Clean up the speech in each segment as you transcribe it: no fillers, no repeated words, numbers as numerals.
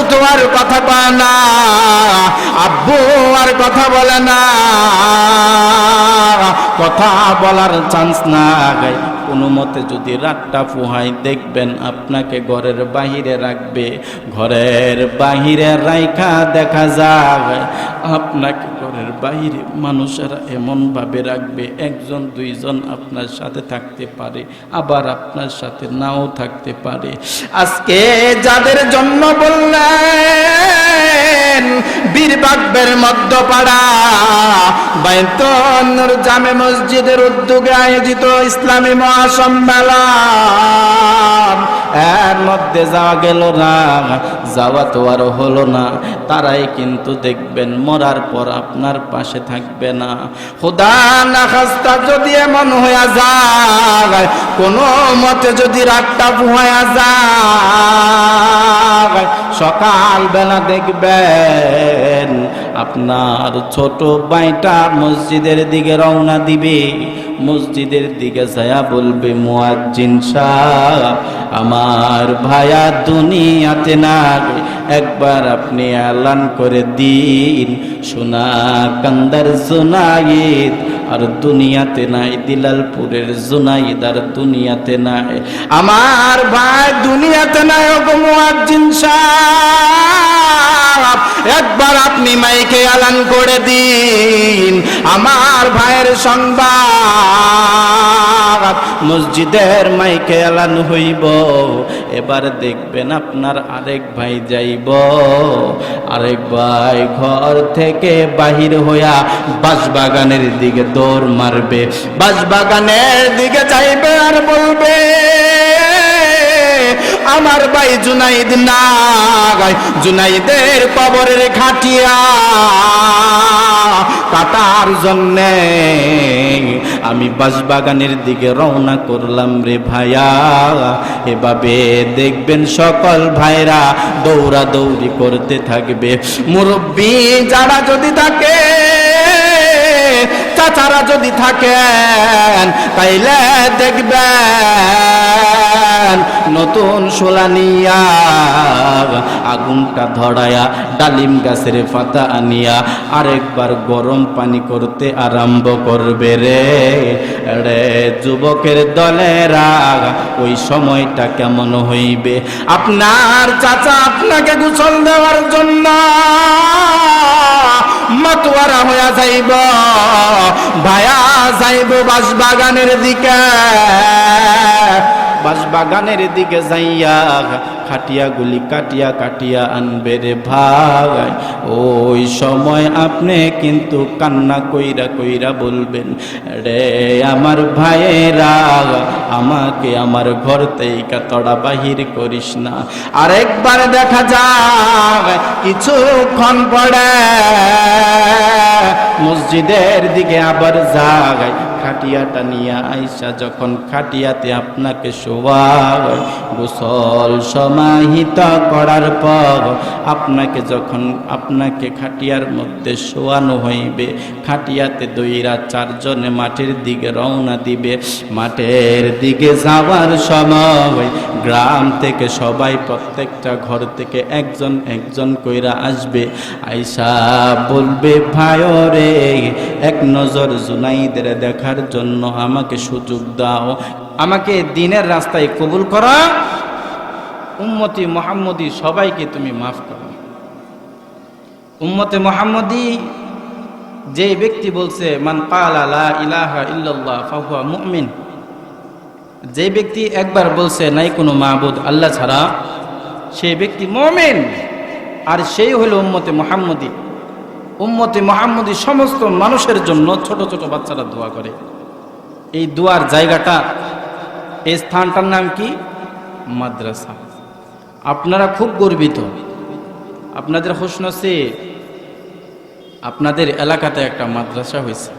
তো আর কথা কয় না, আব্বু আর কথা বলে না, কথা বলার চান্স নাই। কোনো মতে যদি রাতটা পোহায় দেখবেন আপনাকে ঘরের বাহিরে রাখবে, ঘরের বাহিরে রাইখা দেখা যায় আপনাকে ঘরের বাহিরে মানুষেরা এমনভাবে রাখবে, একজন দুইজন আপনার সাথে থাকতে পারে, আবার আপনার সাথে নাও থাকতে পারে। আজকে যাদের জন্য বললেন বীরবাগবের মধ্যপাড়া বাইতুন নূর জামে মসজিদের উদ্যোগে আয়োজিত ইসলামী মহাসম্মেলন, এর মধ্যে যাওয়া গেল না, যাওয়া তো আর হলো না। তারাই কিন্তু দেখবেন মরার পর আপনার পাশে থাকবে না। খোদা না খাস্তা যদি এমন হয়ে যায়, কোনো মতে যদি রাতটা পোহায়া যায়, সকালবেলা দেখবেন আপনার ছোট ভাইটা মসজিদের দিকে রওনা দিবে, মসজিদের দিকে যায়া বলবে, মুয়াজ্জিন সাহেব আমার ভাইয়া দুনিয়াতে নাই, একবার আপনি এলান করে দিন সোনা কান্দার জুনাইদ আর দুনিয়াতে নাই, দিলালপুরের জুনাইদ আর দুনিয়াতে নাই, আমার ভাই দুনিয়াতে নাই। ওগো মুয়াজ্জিন সাহেব একবার আপনি মাইকে এলান করে দিন আমার ভাইয়ের সংবাদ। মসজিদের মাইকে এলান হইব, এবার দেখবেন আপনার আরেক ভাই যাইব, আরেক ভাই ঘর থেকে বাহির হইয়া বাঁশবাগানের দিকে দৌড় মারবে, বাঁশবাগানের দিকে যাইবে আর বলবে, আমার ভাই জুনাইদ নাই, জুনাইদের কবরের খাটিয়া কাটার জন্যে আমি বাঁশবাগানের দিকে রওনা করলাম রে ভাইয়া। এভাবে দেখবেন সকল ভাইরা দৌড়া দৌড়ি করতে থাকবে। মুরব্বী যারা যদি থাকে, চাচারা যদি থাকেন, তাইলে দেখবেন নতুন সোলানিয়া আগুনটা ধরায়া ডালিম গাছের পাতা আনিয়া আরেকবার গরম পানি করতে আরম্ভ করবে রে রে যুবকের দলেরা। ওই সময়টা কেমন হইবে? আপনার চাচা আপনাকে গোসল দেওয়ার জন্য মাতোয়ারা হইয়া যাইব, ভায়া যাইব বাঁশবাগানের দিকে, বাঁশবাগানের দিকে যাইয়া খাটিয়াগুলি কাটিয়া কাটিয়া আনবে রে ভাই। ওই সময় আপনি কিন্তু কান্না কইরা কইরা বলবেন, রে আমার ভাইয়েরা আমাকে আমার ঘর থেকে তোরা বাহির করিস না। আরেকবার দেখা যায় কিছুক্ষণ পরে মসজিদের দিকে আবার যায়, খাটিয়াটা নিয়ে আইসা যখন খাটিয়াতে আপনাকে শোয়ায়, গোসল সমাহিত করার পর আপনাকে যখন আপনাকে খাটিয়ার মধ্যে শোয়ানো হইবে, খাটিয়াতে দইরা চারজনে মাঠের দিকে রওনা দিবে। মাঠের দিকে যাওয়ার সময় গ্রাম থেকে সবাই প্রত্যেকটা ঘর থেকে একজন একজন কইরা আসবে, আইসা বলবে, ভাইরে এক নজর জুনাইদের দেখার জন্য আমাকে সুযোগ দাও, আমাকে দিনের রাস্তায় কবুল করা, উম্মতি মুহাম্মদী সবাইকে তুমি মাফ করো। উম্মতে মুহাম্মদী যে ব্যক্তি বলছে মান ক্বালা লা ইলাহা ইল্লাল্লাহ ফাহুয়া মুমিন, যে ব্যক্তি একবার বলছে নাই কোনো মাবুদ আল্লাহ ছাড়া, সেই ব্যক্তি মুমিন। আর সেই হলো উম্মতে মুহাম্মদী। উম্মতে মুহাম্মদী সমস্ত মানুষের জন্য, ছোট ছোট বাচ্চারা দোয়া করে। এই দোয়ার জায়গাটা, এই স্থানটার নাম কি? মাদ্রাসা। আপনারা খুব গর্বিত, আপনাদের খুশনসিব, আপনাদের এলাকাতে একটা মাদ্রাসা হয়েছে,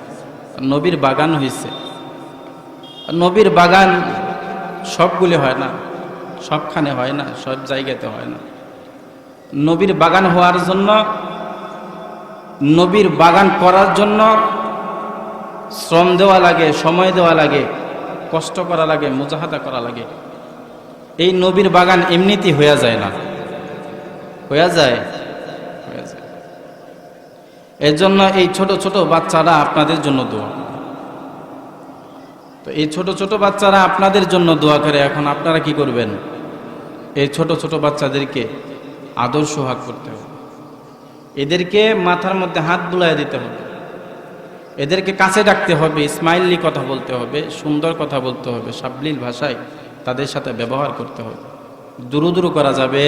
নবীর বাগান হয়েছে। নবীর বাগান সবগুলি হয় না, সবখানে হয় না, সব জায়গাতে হয় না। নবীর বাগান হওয়ার জন্য, নবীর বাগান করার জন্য শ্রম দেওয়া লাগে, সময় দেওয়া লাগে, কষ্ট করা লাগে, মুজাহাদা করা লাগে। এই নবীর বাগান এমনিতেই হয়ে যায় না। হয়ে যায়। এর জন্য এই ছোট ছোট বাচ্চারা আপনাদের জন্য দোয়া, তো এই ছোট ছোট বাচ্চারা আপনাদের জন্য দোয়া করে। এখন আপনারা কি করবেন? এই ছোট ছোট বাচ্চাদেরকে আদর সোহাগ করতে হবে, এদেরকে মাথার মধ্যে হাত বুলায় দিতে হবে, এদেরকে কাছে ডাকতে হবে, স্মাইলি কথা বলতে হবে, সুন্দর কথা বলতে হবে, সাবলীল ভাষায় তাদের সাথে ব্যবহার করতে হবে। দুরু দুরু করা যাবে,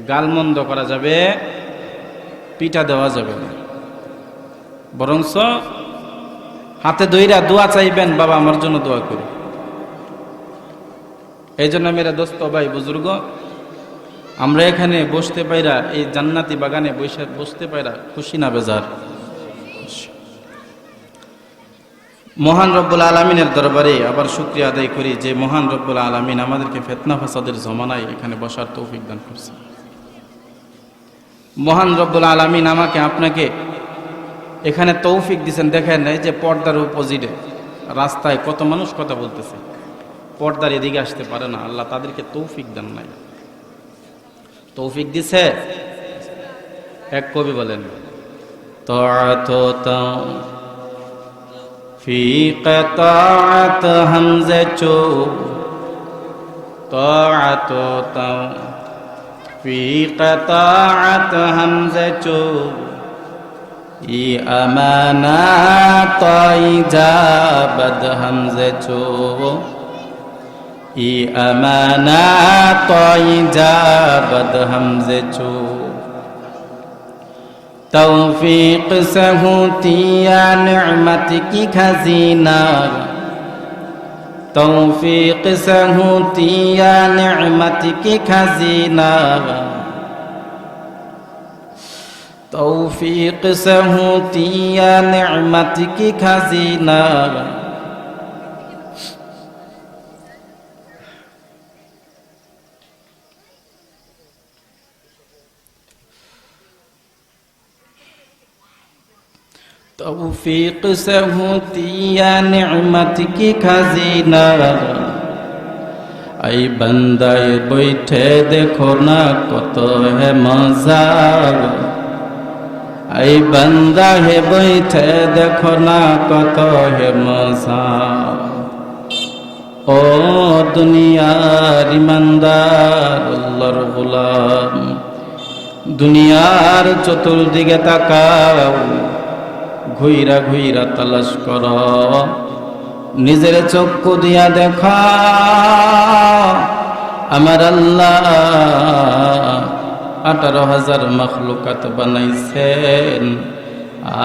গালমন্দ করা যাবে, পিটা দেওয়া যাবে না, বরঞ্চ হাতে ধইরা দোয়া চাইবেন, বাবা আমার জন্য দোয়া করি। এই জন্য মেরা দোস্ত ভাই বুজুর্গ, আমরা এখানে বসতে পাইরা, এই জান্নাতি বাগানে বসতে পাইরা খুশি না বেজার? মহান রব্বুল আলামিনের দরবারে আবার শুকরিয়া আদায় করি যে মহান রব্বুল আলামিন আমাদেরকে ফিতনা ফাসাদের জমানায় এখানে বসার তৌফিক দান করছে। মহান রব্বুল আলামিন আমাকে আপনাকে এখানে তৌফিক দিয়েছেন। দেখেন এই যে পর্দার অপোজিটে রাস্তায় কত মানুষ কথা বলতেছে, পর্দার এদিকে আসতে পারে না, আল্লাহ তাদেরকে তৌফিক দেন নাই, তৌফিক দিছে। এক কবি বলেন, ফি কাতাআত হামজা চো তাআত তাও ফি কাতাআত হামজা চো ই আমানাত ইজাবাদ হামজা চো ই আমানাত ইজাবাদ হামজা চো तौफीक से होती या निअमत की खजीना, तौफीक से होती या निअमत की खजीना, तौफीक से होती या निअमत की खजीना। तौफीक से होती या निअमत की खजीना। आई बंदाए बैठे देखो ना कत है मजा, आई बंदा है बैठे देखो ना कत है मजा। ओ दुनियार ईमानदार अल्लाहर गोलाम, दुनियार चतुर्दिके ताकाओ, ঘুইরা ঘুইরা তালাশ কর, নিজের চক্ষু দিয়া দেখা আমার আল্লাহ 18,000 মখলুকাত বানাইছেন।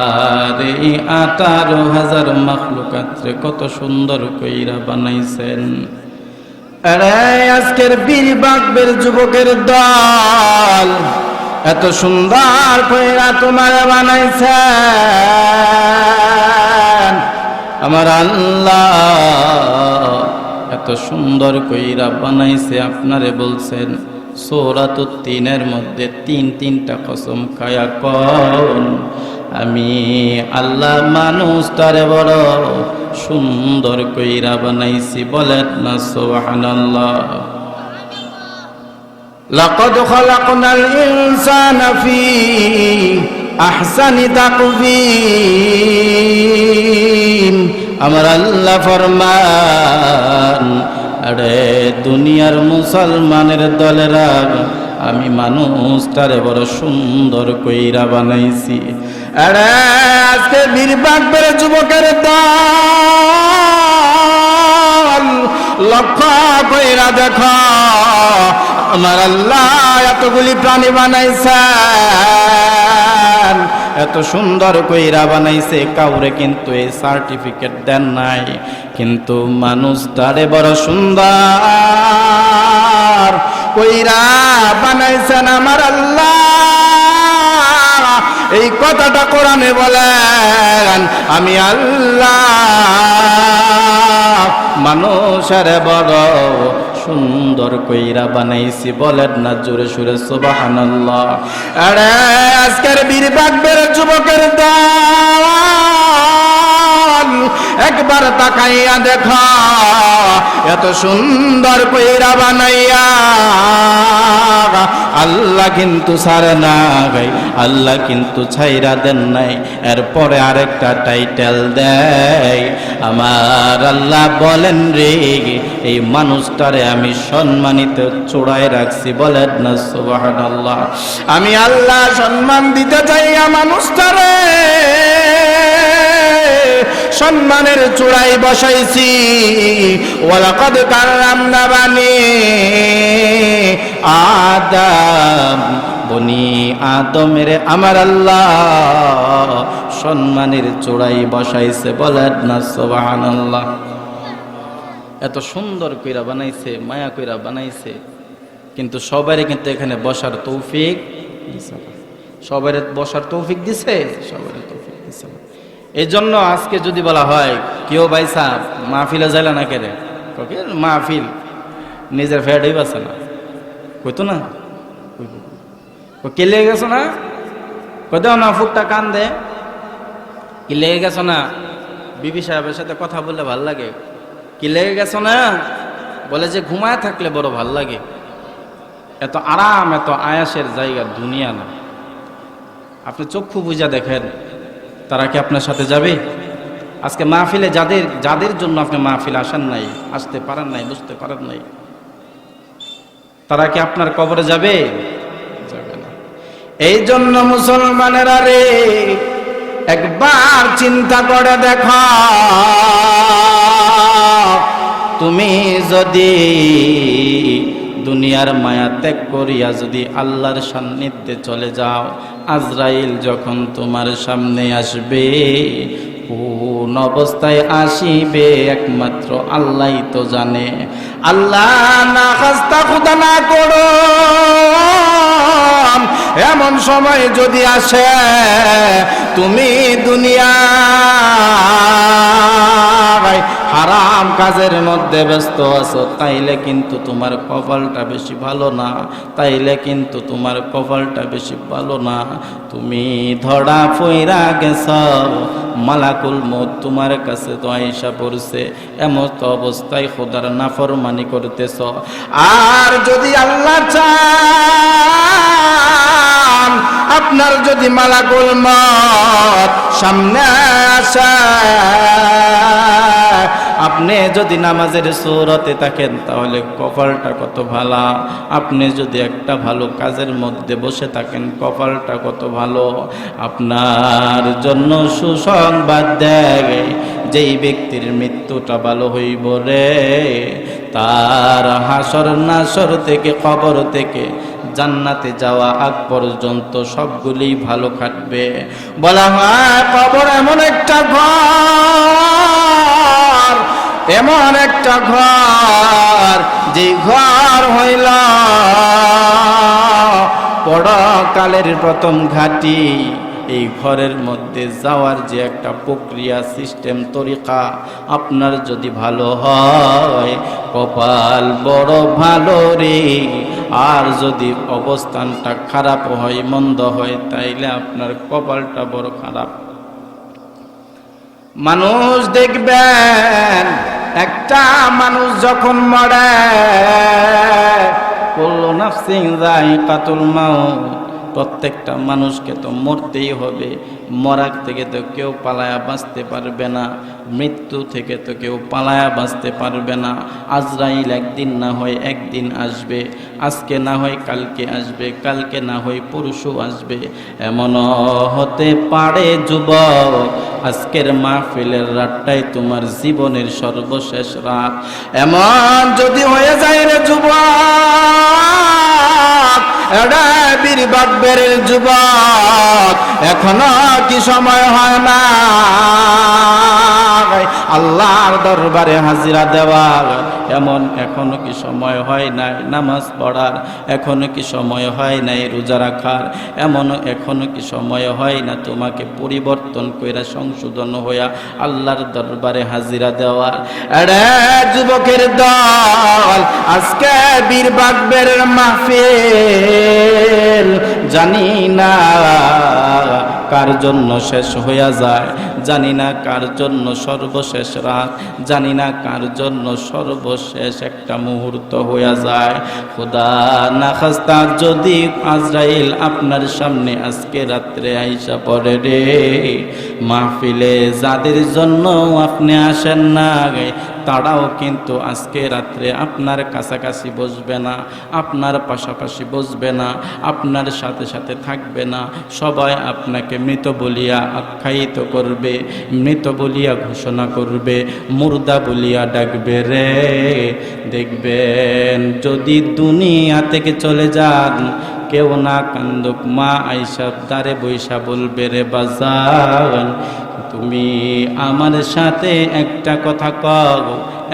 আর এই 18,000 মখলুকাত রে কত সুন্দর কইরা বানাইছেন। আরে আজকের বীর বাগবের যুবকের দল এত সুন্দর কইরা তোমার বানাইছেন। আমার আল্লাহ এত সুন্দর কইরা বানাইছে, আপনারে বলছেন সূরাতুত তিনের মধ্যে তিনটা কসম খায়া কোন আমি আল্লাহ মানুষ তারে বড় সুন্দর কইরা বানাইছি। বলেন না সুবহানাল্লাহ। লাকাদ খালাকনাল ইনসানা ফি আহসানি তাকবীম। আমার আল্লাহ ফরমান, আরে দুনিয়ার মুসলমানের দলেরা আমি মানুষটারে বড় সুন্দর কইরা বানাইছি। আরে আজকে বীর বাগবের যুবকের দল লক্ষ্য কইরা দেখো আমার আল্লাহ এতগুলি প্রাণী বানাইছেন, এত সুন্দর কইরা বানাইছে। কাউরে কিন্তু এই সার্টিফিকেট দেন নাই, কিন্তু মানুষ তারে বড় সুন্দর কইরা বানাইছেন আমার আল্লাহ। এই কথাটা কোরআনে বলেন, আমি আল্লাহ মানুষের বড় সুন্দর কইরা বানাইছি। বলেন না জোরে সুরে সুবহানাল্লাহ। আরে আজকের বীর বাগবের যুবকের দল একবার তাকাইয়া দেখা এত সুন্দর কইরা বানাইয়া আল্লাহ কিন্তু ছাড়ে না গাই, আল্লাহ কিন্তু ছাইরা দেন নাই, এরপরে আরেকটা টাইটেল দেয়। আমার আল্লাহ বলেন রে এই মানুষটারে আমি সম্মানিত চূড়ায় রাখছি, বলেন না সুবহানাল্লাহ। আমি আল্লাহ সম্মান দিতে চাই মানুষটারে সম্মানের চূড়ায় বসাইছি। ওয়ালাকাদ কাররামনা বানি আদম, বনি আদমের আমার আল্লাহ সম্মানের চূড়ায় বসাইছে, বলেন না সুবহানাল্লাহ। এত সুন্দর কইরা বানাইছে, মায়া কইরা বানাইছে, কিন্তু সবারই কিন্তু এখানে বসার তৌফিক দিছে না। সবারই বসার তৌফিক দিছে, সবারই তৌফিক দিছে না। এই জন্য আজকে যদি বলা হয় কেউ ভাই সাহেব মাহফিলে যাইলা না কেরে, মাহফিল নিজের ফেয়ারই বাসে না, কইতো না কি লেগে গেছো না, কইতেও না ফুকটা কান দে, কি লেগে গেছো না, বিবি সাহেবের সাথে কথা বললে ভাল লাগে, কি লেগে গেছো না, বলে যে ঘুমায় থাকলে বড় ভাল লাগে। এত আরাম এত আয়াসের জায়গা দুনিয়া না। আপনি চক্ষু বুঝা দেখেন তারা কি আপনার সাথে যাবে? আজকে মাহফিলে যাদের জন্য আপনি মাহফিলে আসেন নাই, আসতে পারেন নাই, বুঝতে পারেন নাই, তারা কি আপনার কবরে যাবে? যাবে না। এই জন্য মুসলমানেরা রে একবার চিন্তা করে দেখো, তুমি যদি দুনিয়ার মায়া ত্যাগ করিয়া যদি আল্লাহর সান্নিধ্যে চলে যাও, আজরাইল যখন তোমার সামনে আসবে, কোন অবস্থায় আসিবে একমাত্র আল্লাহই তো জানে। আল্লাহ না খাস্তা খুদা না করো এমন সময় যদি আসে তুমি দুনিয়া হারাম কাজের মধ্যে ব্যস্ত আছো, তাইলে কিন্তু তোমার কপালটা বেশি ভালো না, তাইলে কিন্তু তোমার কপালটা বেশি ভালো না। তুমি ধরা পইরা গেছ, মালাকুল মউত তোমার কাছে তো আইসা পড়ছে, এমত অবস্থায় খোদার নাফরমানি করতেছ। আর যদি আল্লাহ চান আপনার যদি মালাকুল মউত সামনে আসে, আপনি যদি নামাজের সূরতে থাকেন তাহলে কপালটা কত ভালো, আপনি যদি একটা ভালো কাজের মধ্যে বসে থাকেন কপালটা কত ভালো। আপনার জন্য সুসংবাদ দেয়, যেই ব্যক্তির মৃত্যুটা ভালো হইব রে, তার হাসর নাসর থেকে কবর থেকে জান্নাতে যাওয়া আগ পর্যন্ত সবগুলি ভালো কাটবে। বলা হয় কবর এমন একটা ঘর, এমন একটা ঘর, যে ঘর হইল পরকালের প্রথম ঘাটি। এই ঘরের মধ্যে যাওয়ার যে একটা প্রক্রিয়া, সিস্টেম, তরিকা আপনার যদি ভালো হয় কপাল বড় ভালো রে, আর যদি অবস্থানটা খারাপ হয়, মন্দ হয়, তাইলে আপনার কপালটা বড় খারাপ। মানুষ দেখবেন একটা মানুষ যখন মরে, কুল্লু নাফসিন যায়িকাতুল মাউত, প্রত্যেকটা মানুষকে তো মরতেই হবে, মরার থেকে তো কেউ পালায়া বাঁচতে পারবে না, মৃত্যু থেকে তো কেউ পালায়া বাঁচতে পারবে না। আজরাইল একদিন না হয় একদিন আসবে, আজকে না হয় কালকে আসবে, কালকে না হয় পরশু আসবে। এমনও হতে পারে যুবক আজকের মাহফিলের রাতটাই তোমার জীবনের সর্বশেষ রাত। এমন যদি হয়ে যায় রে যুবক, এরা বীর বাকবের যুবক, এখনো কি সময় হয় না আল্লাহর দরবারে হাজিরা দেওয়ার? এমন এখনো কি সময় হয় নাই নামাজ পড়ার? এখনো কি সময় হয় নাই রোজা রাখার? এমনও এখনো কি সময় হয় না তোমাকে পরিবর্তন কইরা সংশোধন হইয়া আল্লাহর দরবারে হাজিরা দেওয়ার? এরে যুবকের দল, আজকে বীর বাকবের মাহফিল, জানি না কার জন্য শেষ হইয়া যায়, জানি না কার জন্য সর্বশেষ রাত, জানি না কার জন্য সর্বশেষ একটা মুহূর্ত হইয়া যায়। খোদা না খাস্তা যদি আজরাইল আপনার সামনে আজকে রাত্রে আইসা পড়ে রে, মাহফিলে যাদের জন্য আপনি আসেন না তারাও কিন্তু আজকে রাত্রে আপনার কাছাকাছি বসবে না, আপনার পাশাপাশি বসবে না, আপনার সাথে সাথে থাকবে না। সবাই আপনাকে মৃত বলিয়া আখ্যায়িত করবে, মৃত বলিয়া ঘোষণা করবে, মুর্দা বলিয়া ডাকবে রে। দেখবেন যদি দুনিয়া থেকে চলে যান, কেউ না কান্দুক, মা আইসা দারে বৈশা বলবে রে বাজান তুমি আমার সাথে একটা কথা কও,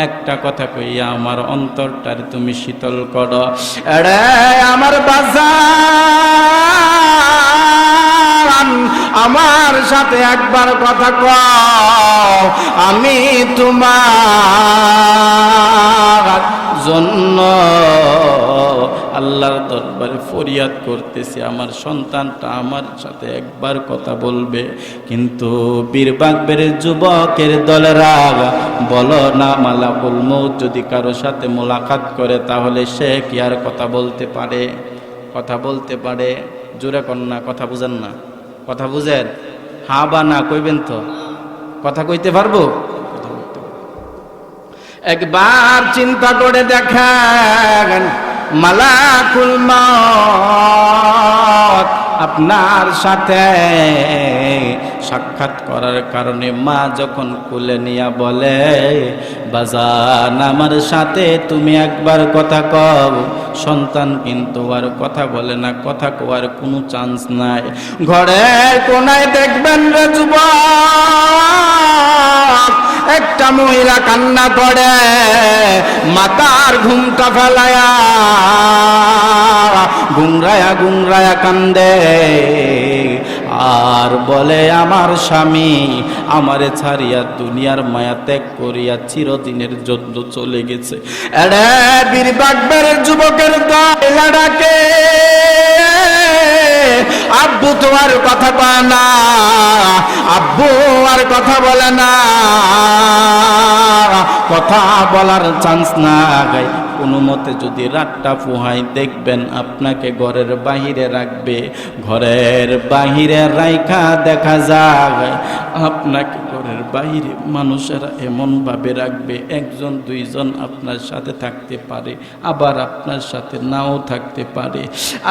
একটা কথা কইয়া আমার অন্তরটার তুমি শীতল করো। এরে আমার বাজান আমার সাথে একবার কথা কও, আমি তোমার জন্য আল্লাহর দরবারে ফরিয়াদ করতেছি, আমার সন্তানটা আমার সাথে একবার কথা বলবে। কিন্তু বীরবাগবের যুবকের দলেরা বলো না, মালাকুল মউত যদি কারো সাথে মোলাকাত করে তাহলে সে কি আর কথা বলতে পারে? কথা বলতে পারে? জোরে কন্যা, কথা বুঝেন না? কথা বুঝেন? হ্যাঁ বা না কইবেন তো? কথা কইতে পারবো? একবার চিন্তা করে দেখেন, মালাকুল মউত আপনার সাথে সাক্ষাৎ করার কারণে মা যখন কোলে নিয়ে বলে বাজান আমার সাথে তুমি একবার কথা কও, সন্তান কিন্তু আর কথা বলে না, কথা কওয়ার কোনো চান্স নাই। ঘরের কোনায় দেখবেন রে যুবক, একটা মহিলা কান্না করে, মাথার ঘুমটা ফেলায়া গুংরায়া গুংরায়া কান্দে আর বলে আমার স্বামী আমারে ছাড়িয়া দুনিয়ার মায়া ত্যাগ করিয়া চিরদিনের জন্য চলে গেছে। এরে বীরবাগবের যুবকের দল ডাকে, আব্বু তোমার কথা কয় না, আব্বু আর কথা বলে না, কথা বলার চান্স না গাই। কোনো মতে যদি রাতটা ফুহাই দেখবেন আপনাকে ঘরের বাহিরে রাখবে, ঘরের বাহিরে রাইখা দেখা যায় আপনাকে ঘরের বাহিরে মানুষেরা এমনভাবে রাখবে, একজন দুইজন আপনার সাথে থাকতে পারে, আবার আপনার সাথে নাও থাকতে পারে।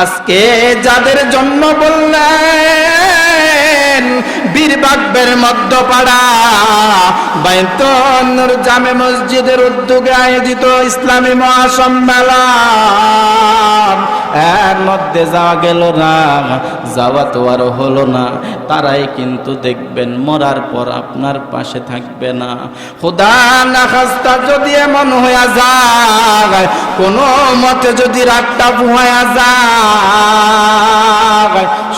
আজকে যাদের জন্য বললেন বীরবাগবের মধ্যপাড়া বাইতুন নূর জামে মসজিদের উদ্যোগে আয়োজিত ইসলামী মহাসম্মেলন, এর মধ্যে যাওয়া গেল না, যাওয়া তো আর হলো না। তারাই কিন্তু দেখবেন মরার পর আপনার পাশে থাকবে না। খোদা না খাস্তা যদি এমন হইয়া যায়, কোনো মতে যদি রাতটা পুহায়া যায়,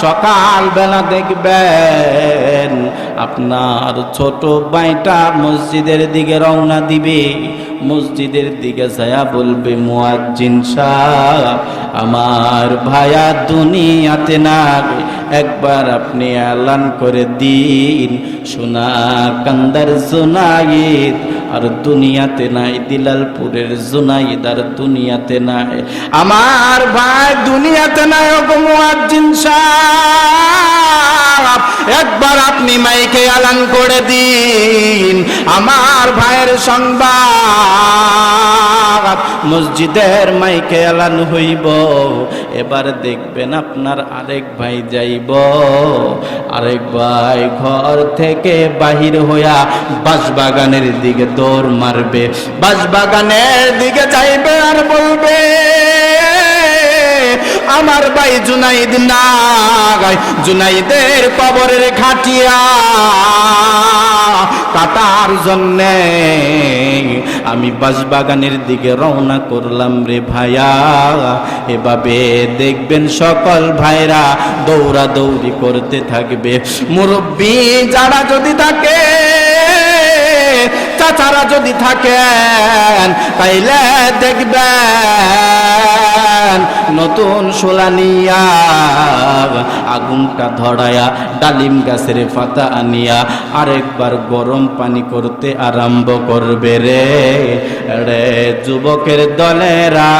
সকালবেলা দেখবেন আপনার ছোট ভাইটা মসজিদের দিকে রওনা দিবে, মসজিদের দিকে যায়া বলবে মুয়াজ্জিন সাহেব আমার ভাইয়া দুনিয়াতে নাই, একবার আপনি এলান করে দিন সোনার কান্দার জুনাইদ আর দুনিয়াতে নাই, দিলালপুরের জুনাইদ আর দুনিয়াতে নাই, আমার ভাই দুনিয়াতে নাই। ও মুয়াজ্জিন সাহেব একবার আপনি মাইকে এলান করে দিন আমার ভাইয়ের সংবাদ। মসজিদের মাইকে এলান হইব, এবার দেখবেন আপনার আরেক ভাই যাইব, আরেক ভাই ঘর থেকে বাহির হইয়া বাঁশবাগানের দিকে দৌড় মারবে, বাঁশবাগানের দিকে যাইবে আর বলবে আমার ভাই জুনাইদ নাই, জুনাইদের কবরের খাটিয়া কাটার জন্যে আমি বাঁশবাগানের দিকে রওনা করলাম রে ভাইয়া। এভাবে দেখবেন সকল ভাইরা দৌড়া দৌড়ি করতে থাকবে। মুরব্বী যারা যদি থাকে, চাচারা যদি থাকেন, তাইলে দেখবেন নতুন শোলা নিয়া আগুনটা ধরায়া ডালিম গাছের পাতা আনিয়া আরেকবার গরম পানি করতে আরম্ভ করবে রে যুবকের দলেরা,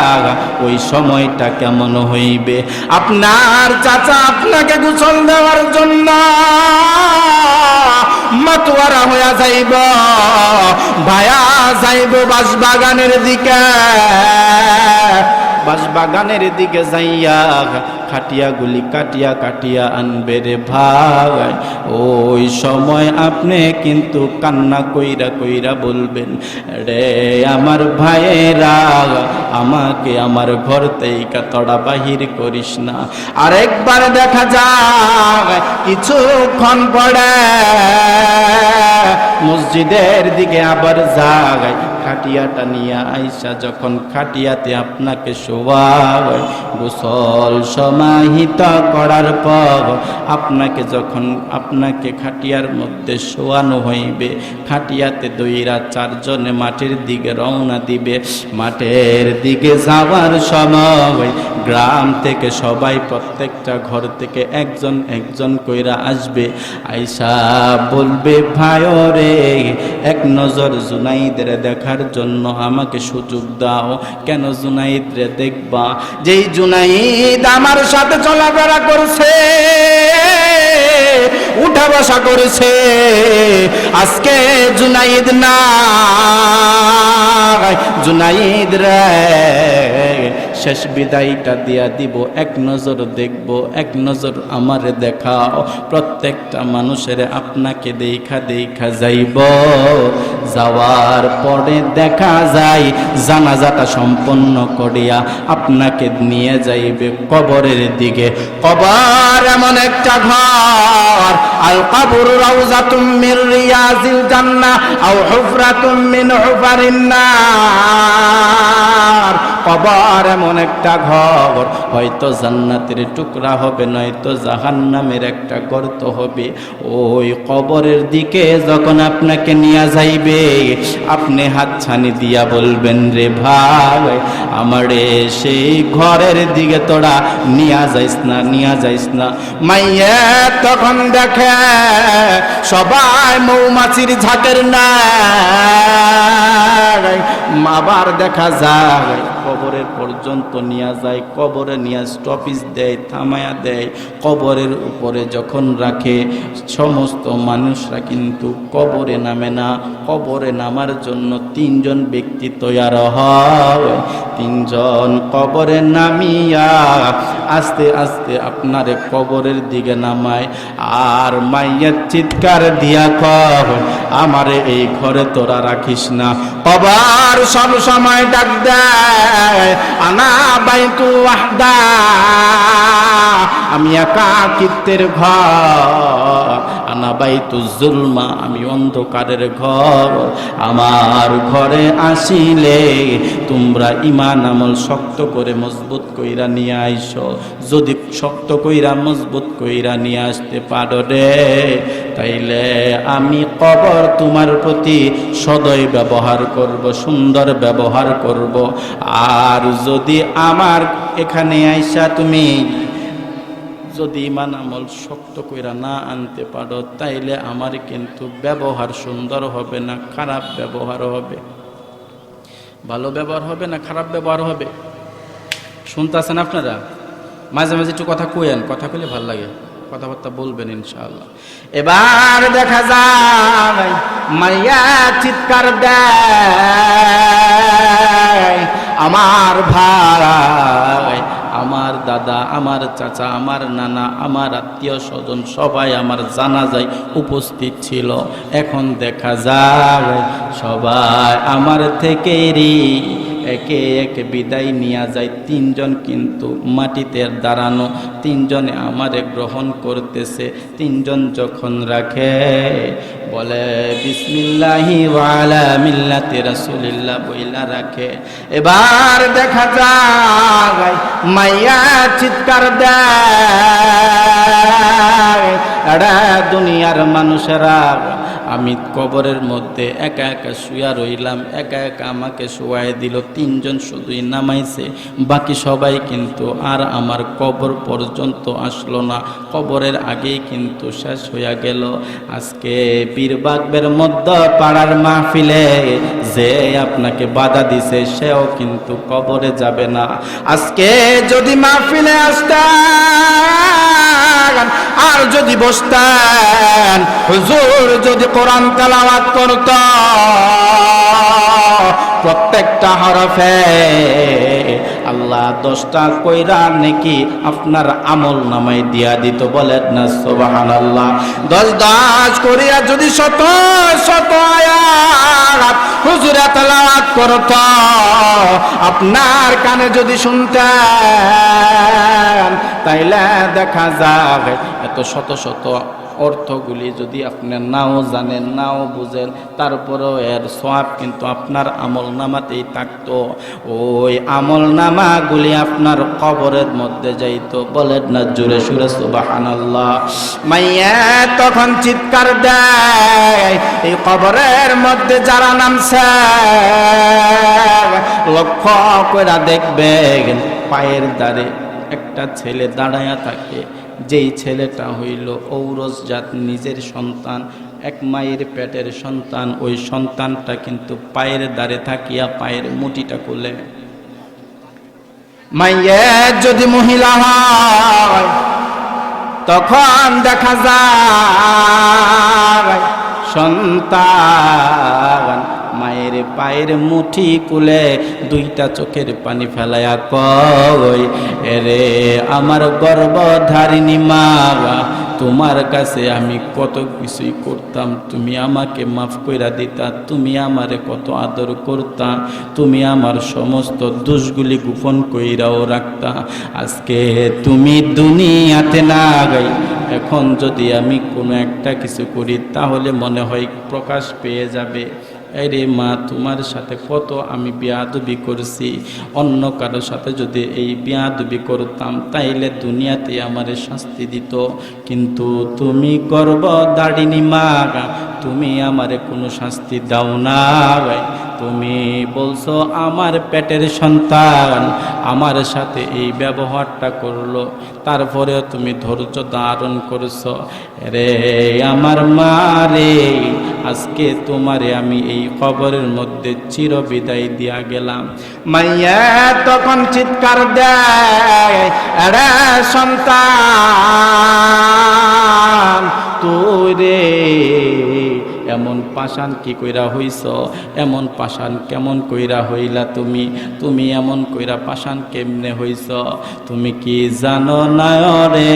ওই সময়টা কেমন হইবে? আপনার চাচা আপনাকে গোসল দেওয়ার জন্য মাতোয়ারা হইয়া যাইব, ভায়া যাইব বাঁশবাগানের দিকে, বাঁশবাগানের দিকে যাইয়া খাটিয়াগুলি কাটিয়া কাটিয়া আনবে রে ভাই। ওই সময় আপনি কিন্তু কান্না কইরা কইরা বলবেন, রে আমার ভাইয়েরা, আমাকে আমার ঘর থেকে তোরা বাহির করিস না। আরেকবার দেখা যায় কিছুক্ষণ পরে মসজিদের দিকে আবার যায়, খাটিয়াটা নিয়ে আইসা যখন খাটিয়াতে আপনাকে শোয়ায়, গোসল সমাহিত করার পর আপনাকে খাটিয়ার মধ্যে শোয়ানো হইবে, খাটিয়াতে দইরা চারজনে মাঠের দিকে রওনা দিবে। মাঠের দিকে যাওয়ার সময় গ্রাম থেকে সবাই প্রত্যেকটা ঘর থেকে একজন একজন কইরা আসবে, আইসা বলবে, ভাইরে এক নজর জুনাইদের দেখার জন্য আমাকে সুযোগ দাও। কেন জুনাইদ রে দেখবা? যেই জুনাইদ আমার সাথে চলাফেরা করছে, উঠা বসা করেছে, আজকে জুনাইদ না, জুনাইদ রে শেষ বিদায়টা দিয়া দিব, এক নজর দেখব, এক নজর আমারে দেখাও। প্রত্যেকটা মানুষের আপনাকে দেখা দেখা যাইব, যাওয়ার পরে দেখা যায় জানাজাটা সম্পন্ন করিয়া আপনাকে নিয়ে যাইবে কবরের দিকে। কবর এমন একটা ঘর, আল কবর রাউযাতুম মির রিয়াজিল জান্নাহ আও হুফরাতুম মিন হুফারিন নার। কবর এমন একটা ঘর, হয়তো জান্নাতের টুকরা হবে, নয়তো জাহান্নামের একটা গর্ত হবে। ওই কবরের দিকে যখন আপনাকে নিয়ে যাইবে, আপনি হাতছানি দিয়া বলবেন, রে ভাই আমারে সেই ঘরের দিকে তোরা নিয়া যাইস না, নিয়া যাইস না। মাইয়া তখন দেখে সবাই মৌমাছির ঝাঁকের না, আবার দেখা যায় কবরের পর্যন্ত নিয়ে যায়, কবরে নিয়ে স্টপিস দেয়, থামায়া দেয়। কবরের উপরে যখন রাখে, সমস্ত মানুষরা কিন্তু কবরে নামে না। কবরে নামার জন্য তিনজন ব্যক্তি তৈয়ার হয়, তিনজন কবরে নামিয়া আস্তে আস্তে আপনারে কবরের দিকে নামায়। আর মাইয়ের চিৎকার দিয়া কয়, আমারে এই ঘরে তোরা রাখিস না। কবর সব সময় ডাক দেয়, আনা বাইতু ওয়াহদা, আমি একাকিত্বের ঘর, আনা বাইতু জুলমা, আমি অন্ধকারের ঘর। আমার ঘরে আসিলে তোমরা ঈমান আমল শক্ত করে মজবুত কইরা নিয়ে আইসো। যদি শক্ত কইরা মজবুত কইরা নিয়ে আসতে পারো রে, তাইলে আমি কবর তোমার প্রতি সদয় ব্যবহার করব, সুন্দর ব্যবহার করব। আর যদি আমার এখানে আইসা তুমি যদি ঈমান আমল শক্ত কইরা না আনতে পারো, তাইলে আমার কিন্তু ব্যবহার সুন্দর হবে না, খারাপ ব্যবহার হবে। ভালো ব্যবহার হবে না খারাপ ব্যবহার হবে? শুনতেছেন আপনারা? মাঝে মাঝে একটু কথা কইেন, কথা কইলে ভাল লাগে, কথাবার্তা বলবেন ইনশাআল্লাহ। এবার দেখা যায় মাইয়া চিৎকার দেয়, আমার ভাই, আমার দাদা, আমার চাচা, আমার নানা, আমার আত্মীয় স্বজন সবাই আমার জানাজায় উপস্থিত ছিল। এখন দেখা যায় সবাই আমার থেকেই একে একে বিদায় নিয়ে যায়। তিনজন কিন্তু মাটিতে দাঁড়ানো, তিনজনে আমারে গ্রহণ করতেছে। তিনজন যখন রাখে, বলে বিসমিল্লাহি ওয়া আলা মিল্লাতি রাসূলিল্লাহ বইলা রাখে। এবার দেখা যায় মাইয়া চিৎকার দেয়, এরা দুনিয়ার মানুষেরা আমি কবরের মধ্যে একা একা শুয়া রইলাম, একা একা আমাকে শোয়াই দিল, তিনজন শুধুই নামাইছে, বাকি সবাই কিন্তু আর আমার কবর পর্যন্ত আসলো না, কবরের আগেই কিন্তু শেষ হইয়া গেল। আজকে পীরবাগের মধ্যে পাড়ার মাহফিলে যে আপনাকে বাধা দিছে সেও কিন্তু কবরে যাবে না। আজকে যদি মাহফিলে আসতেন আর যদি বসতেন, হুজুর যদি কোরআন তেলাওয়াত করত, প্রত্যেকটা হরফে আল্লাহ 10টা কইরা নাকি আপনার আমল নামায় দিয়া দিত। বলেন না সুবহানাল্লাহ। 10 করিয়া যদি শত শত আয়াত হুজুরে তেলাওয়াত করত, আপনার কানে যদি শুনতেন, তাইলে দেখা যায় এত শত শত অর্থগুলি যদি আপনি নাও জানেন, নাও বুঝেন, তারপরেও এর সওয়াব কিন্তু আপনার আমল নামাতেই থাকতো। ওই আমল নামাগুলি আপনার কবরের মধ্যে যাইতো। বলেন না জোরে সুরে সুবহানাল্লাহ। মাইয়া তখন চিৎকার দেয়, এই কবরের মধ্যে যারা নামছে লক্ষ্য করে দেখবেন পায়ের দ্বারে একটা ছেলে দাঁড়ায়া থাকে, যেই ছেলেটা হইল ঔরস জাত, নিজের সন্তান, এক মায়ের পেটের সন্তান। ওই সন্তানটা কিন্তু পায়ের দ্বারে থাকিয়া পায়ের মুঠিটা খুলে। মায়ের যদি মহিলা হয় তখন দেখা যায় সন্তান মায়ের পায়ের মুঠি কুলে 2টা চোখের পানি ফেলায়া কয়, এরে আমার গর্ভধারিণী মা, তোমার কাছে আমি কত কিছুই করতাম, তুমি আমাকে মাফ কইরা দিতা, তুমি আমারে কত আদর করতা, তুমি আমার সমস্ত দোষগুলি গোপন কইরাও রাখতা। আজকে তুমি দুনিয়াতে না গাই, এখন যদি আমি কোনো একটা কিছু করি তাহলে মনে হয় প্রকাশ পেয়ে যাবে। আরে মা, তোমার সাথে কত আমি বেয়াদবি করছি, অন্য কারোর সাথে যদি এই বেয়াদবি করতাম তাইলে দুনিয়াতে আমারে শাস্তি দিত, কিন্তু তুমি গর্ভধারিণী মা, তুমি আমারে কোনো শাস্তি দাও না। তুমি বলছো আমার পেটের সন্তান আমার সাথে এই ব্যবহারটা করলো, তারপরেও তুমি ধৈর্য ধারণ করছো। রে আমার মা রে, আজকে তোমারে আমি এই কবরের মধ্যে চির বিদায় দিয়া গেলাম। মাইয়া তখন চিৎকার দেয়, আরে সন্তান তুই রে এমন পাষাণ কি কইরা হইছ, এমন পাষাণ কেমন কইরা হইলা তুমি, তুমি এমন কইরা পাষাণ কেমনে হইছ, তুমি কি জানো না রে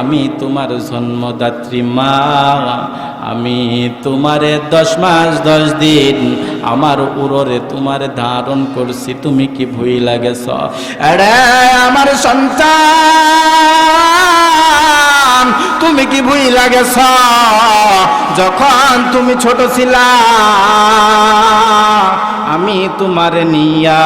আমি তোমার জন্মদাত্রী মা, আমি তোমারে 10 মাস 10 দিন আমার উররে তোমারে ধারণ করছি, তুমি কি ভুইলা গেছ? এরে আমার সন্তান তুমি কি ভুইলা গেছ, যখন তুমি ছোট ছিলা আমি তোমারে নিয়া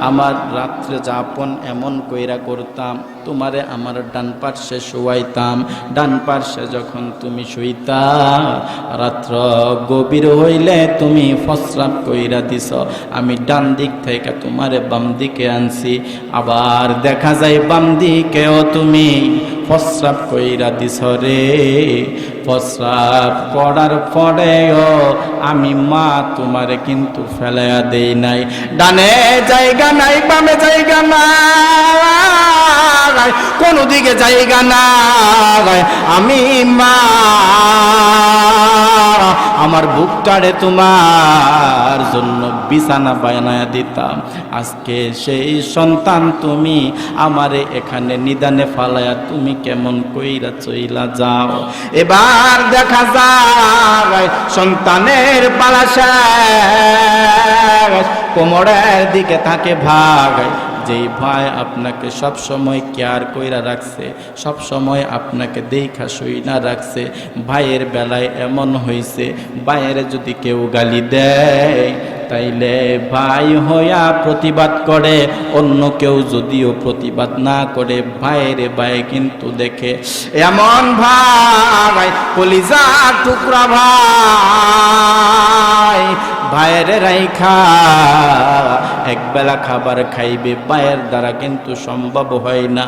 আমার রাত্রে যাপন এমন কইরা করতাম, তোমারে আমার ডান পার্শ্বে শোয়াইতাম, ডান পার্শ্বে যখন তুমি শুইতা রাত্র গভীর হইলে তুমি প্রস্রাব কইরা দিছ, আমি ডান দিক থেকে তোমারে বাম দিকে আনছি, আবার দেখা যায় বাম দিকেও তুমি প্রস্রাব কইরা দিছ রে। প্রস্রাব করার পরেও আমি মা তোমারে কিন্তু ফেলাইয়া দেই নাই, ডানে জায়গা নাই, বামে জায়গা নাই, কোনো দিকে জায়গা নাই, আমি মা আমার বুকটারে তোমার জন্য বিছানা বানায়া দিতাম। আজকে সেই সন্তান তুমি আমারে এখানে নিদানে ফালায়া তুমি কেমন কইরা চইলা যাও। এবার দেখা যায় সন্তানের পালা শেষ, কোমরের দিকে থাকে ভাগ, যেই ভাই আপনাকে সব সময় কেয়ার কইরা রাখছে, সব সময় আপনাকে দেখা শুইনা রাখছে, ভাইয়ের বেলায় এমন হইছে ভাইয়ের যদি কেউ গালি দেয় তাইলে ভাই হইয়া প্রতিবাদ করে, অন্য কেউ যদিও প্রতিবাদ না করে ভাইয়ের ভাই কিন্তু দেখে। এমন ভাই কলিজার টুকরা ভাই, ভাইয়ের রাইখা একবেলা খাবার খাইবে ভাইয়ের দ্বারা কিন্তু সম্ভব হয় না।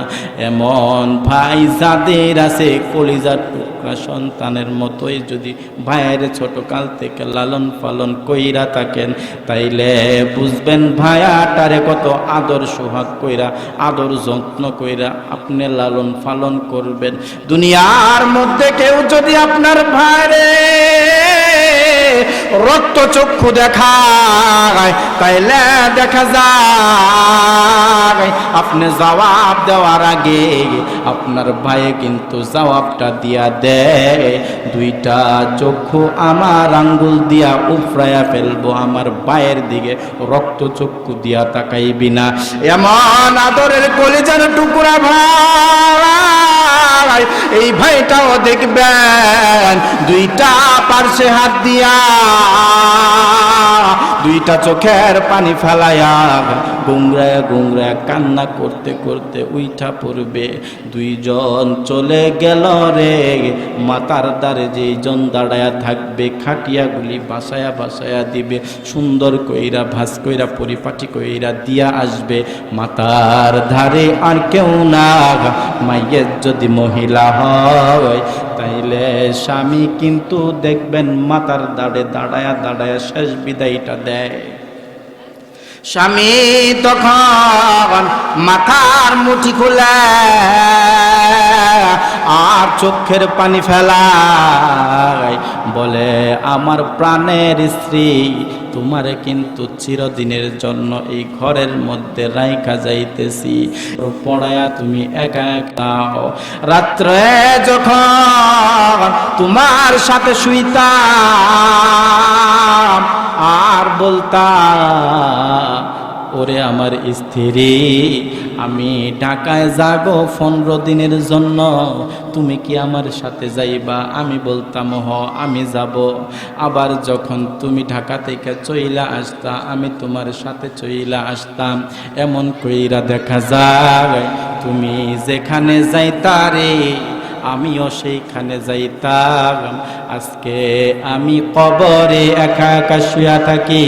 এমন ভাই যাদের আছে কলিজার টুকরা সন্তানের মতোই যদি ভাইয়ের ছোট কাল থেকে লালন পালন কইরা থাকেন, তাইলে বুঝবেন ভাইয়াটারে কত আদর সোহাগ কইরা আদর যত্ন কইরা আপনি লালন পালন করবেন। দুনিয়ার মধ্যে কেউ যদি আপনার ভাইরে রক্ত চক্ষু দেখায় তাইলে দেখা যায় আপনি জবাব দেওয়ার আগে আপনার ভাই কিন্তু জবাবটা দিয়া দেয়, দুইটা চক্ষু আমার আঙ্গুল দিয়া উফরায়া ফেলবো, আমার ভাইয়ের দিকে রক্ত চক্ষু দিয়া তাকাইবি না। এমন আদরের কলিজার টুকরা ভাই, এই ভাইটাও দেখবেন দুইটা পার্শ্বে হাত দিয়া দুইটা চোখের পানি ফেলায়া গুংরায়া গুংরায়া কান্না করতে করতে উইঠা পড়বে। দুইজন চলে গেল রে, মাতার দ্বারে যেইজন দাঁড়ায়া থাকবে খাটিয়াগুলি বাসায়া বাসায়া দিবে, সুন্দর কইরা ভাস কইরা পরিপাটি কইরা দিয়া আসবে। মাতার ধারে আর কেউ না, মাইয়ের যদি মহিলা হয় তাইলে স্বামী কিন্তু দেখবেন মাতার দাঁড়ে দাঁড়ায়া দাঁড়ায়া শেষ বিদায়টা দেয়। স্বামী তখন মাথার মুঠি খুলে আর চোখের পানি ফেলায় বলে, আমার প্রাণের স্ত্রী তোমারে কিন্তু চিরদিনের জন্য এই ঘরের মধ্যে রাইখা যাইতেছি, পড়ায়া তুমি একা একা রাত্রে যখন তোমার সাথে শুইতাম আর বলতাম, ওরে আমার স্ত্রী আমি ঢাকায় যাবো 15 দিনের জন্য, তুমি কি আমার সাথে যাইবা? আমি বলতাম হ আমি যাব। আবার যখন তুমি ঢাকা থেকে চইলা আসতা আমি তোমার সাথে চইলা আসতাম। এমন কইরা দেখা যায় তুমি যেখানে যাইতা রে আমিও সেইখানে যাইতাম। আজকে আমি কবরে একা একা শুয়া থাকি,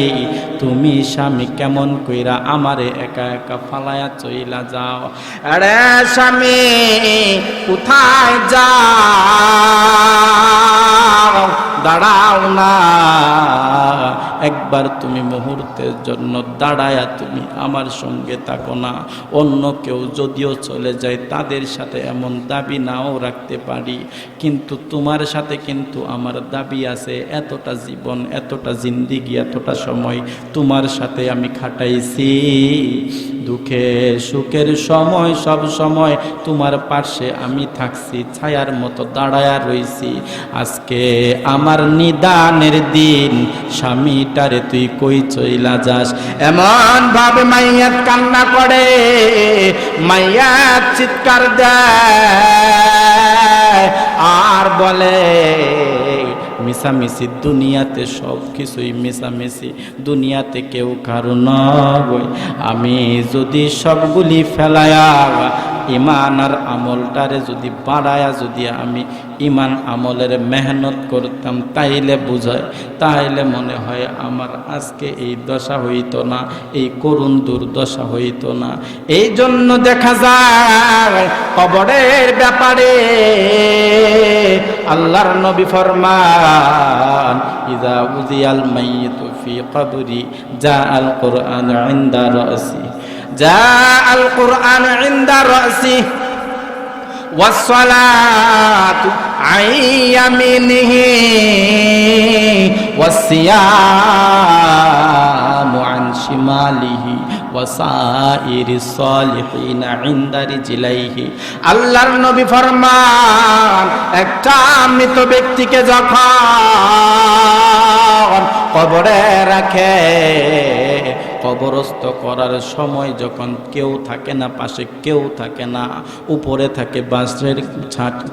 তুমি স্বামী কেমন কইরা আমারে একা একা ফালায়া চইলা যাও। আরে স্বামী কোথায় যাও? দাঁড়াও না, একবার তুমি মুহূর্তের জন্য দাঁড়ায়া তুমি আমার সঙ্গে থাকো না। অন্য কেউ যদিও চলে যায় তাদের সাথে এমন দাবি নাও রাখতে পারি, কিন্তু তোমার সাথে কিন্তু আমার দাবি আছে। এতটা জীবন, এতটা জিন্দিগি, এতটা সময় তোমার সাথে আমি খাটাইছি, দুঃখে সুখের সময় সব সময় তোমার পাশে আমি থাকছি, ছায়ার মতো দাঁড়ায়া রইছি। আজকে আমার নিদানের দিন, স্বামীটারে তুই কই চইলা যাস? এমন ভাবে মাইয়াত কান্না করে, মাইয়াত চিৎকার দেয় আর বলে, মিশামিশি দুনিয়াতে সব কিছুই মিশামিশি, দুনিয়াতে কেউ কারো নয়। আমি যদি সবগুলি ফেলায়া ইমান আর আমলটারে যদি বাড়ায়া যদি আমি ইমান আমলের মেহনত করতাম তাইলে বুঝায়, তাইলে মনে হয় আমার আজকে এই দশা হইতো না, এই করুণ দুর্দশা হইতো না। এই জন্য দেখা যায় কবরের ব্যাপারে আল্লাহর নবী ফরমান, ইযা উযিয়াল মাইয়িতু ফি কবরি জাআল কুরআন ইনদা রাসি, জাআল কুরআন ইনদা রাসি ওয়াসসালাতু আন ইয়ামিনিহি ওয়াসসিয়ামু আন শিমালিহি ওয়াসাইরিস সালিহিনা ইনদা রিজলাইহি। আল্লাহর নবী ফরমান, একটা মৃত ব্যক্তিকে যখন কবরে রাখে কবরস্থ করার সময় যখন কেউ থাকে না, পাশে কেউ থাকে না, উপরে থাকে বাঁশের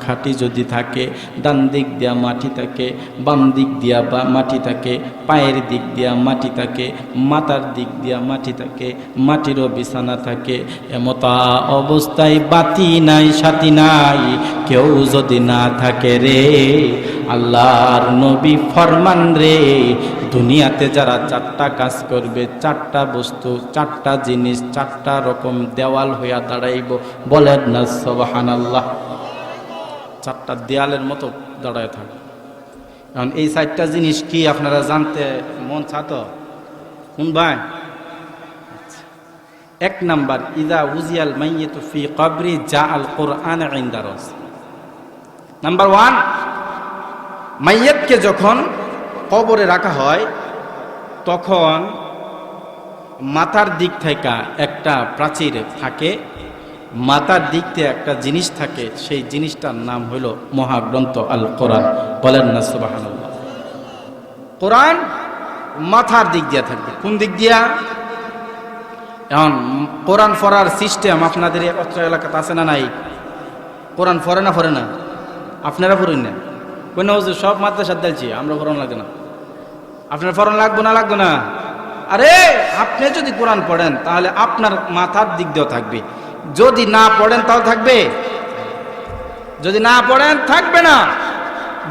খাটি যদি থাকে, ডান দিক দিয়া মাটি থাকে, বাম দিক দিয়া মাটি থাকে, পায়ের দিক দিয়া মাটি থাকে, মাথার দিক দিয়া মাটি থাকে, মাটিরও বিছানা থাকে। এমতা অবস্থায় বাতি নাই, সাথী নাই, কেউ যদি না থাকে রে, আল্লাহর নবী ফরমান রে, দুনিয়াতে যারা 4টা কাজ করবে, 4টা বস্তু, 4টা জিনিস, 4টা রকম দেওয়াল হইয়া দাঁড়াইব। বলেন না সুবহানাল্লাহ। 4টা দেয়ালের মতো দাঁড়ায় থাকে। এখন এই 4টা জিনিস কি আপনারা জানতে মন চাতো? শুনবেন? 1 নাম্বার, ইদা উজিয়াল মাইয়িতু ফি কবরি জাআল কুরআন ইনদা রাস। নাম্বার 1, মাইয়িতকে যখন কবরে রাখা হয় তখন মাথার দিক থেকে একটা প্রাচীর থাকে, মাথার দিক থেকে একটা জিনিস থাকে, সেই জিনিসটার নাম হলো মহাগ্রন্থ আল কোরআন। বলেন না সুবহানাল্লাহ। কোরআন মাথার দিক দিয়া থাকবে। কোন দিক দিয়া? এখন কোরআন পড়ার সিস্টেম আপনাদের অত্র এলাকাতে আছে না নাই? কোরআন পড়ে না পড়ে না? আপনারা পড়েন না? কোন হুজুর সব মাদ্রাসা দিয়েছি আমরা পড়ান লাগে না। আপনার পড়ান লাগবে না? লাগবে না? আরে আপনি যদি কোরআন পড়েন তাহলে আপনার মাথার দিক দিয়েও থাকবে, যদি না পড়েন তাহলে থাকবে? যদি না পড়েন থাকবে না।